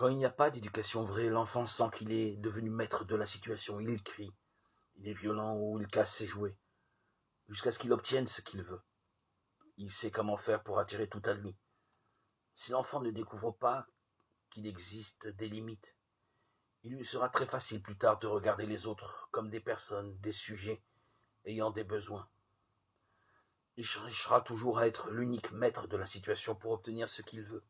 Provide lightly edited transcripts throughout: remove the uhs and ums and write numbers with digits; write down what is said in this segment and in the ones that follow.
Quand il n'y a pas d'éducation vraie, l'enfant sent qu'il est devenu maître de la situation. Il crie, il est violent ou il casse ses jouets, jusqu'à ce qu'il obtienne ce qu'il veut. Il sait comment faire pour attirer tout à lui. Si l'enfant ne découvre pas qu'il existe des limites, il lui sera très facile plus tard de regarder les autres comme des personnes, des sujets ayant des besoins. Il cherchera toujours à être l'unique maître de la situation pour obtenir ce qu'il veut.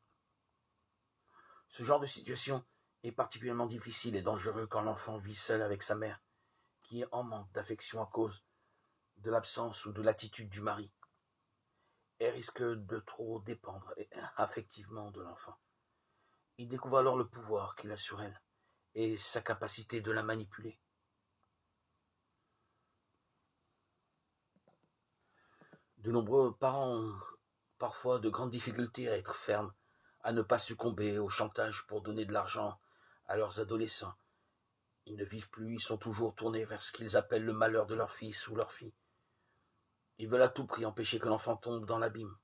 Ce genre de situation est particulièrement difficile et dangereux quand l'enfant vit seul avec sa mère, qui est en manque d'affection à cause de l'absence ou de l'attitude du mari. Elle risque de trop dépendre affectivement de l'enfant. Il découvre alors le pouvoir qu'il a sur elle et sa capacité de la manipuler. De nombreux parents ont parfois de grandes difficultés à être fermes, à ne pas succomber au chantage pour donner de l'argent à leurs adolescents. Ils ne vivent plus, ils sont toujours tournés vers ce qu'ils appellent le malheur de leur fils ou leur fille. Ils veulent à tout prix empêcher que l'enfant tombe dans l'abîme.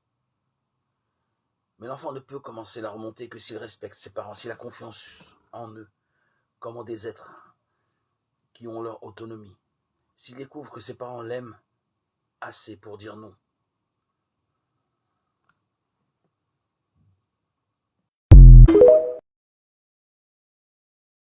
Mais l'enfant ne peut commencer la remontée que s'il respecte ses parents, s'il a confiance en eux, comme en des êtres qui ont leur autonomie. S'il découvre que ses parents l'aiment assez pour dire non,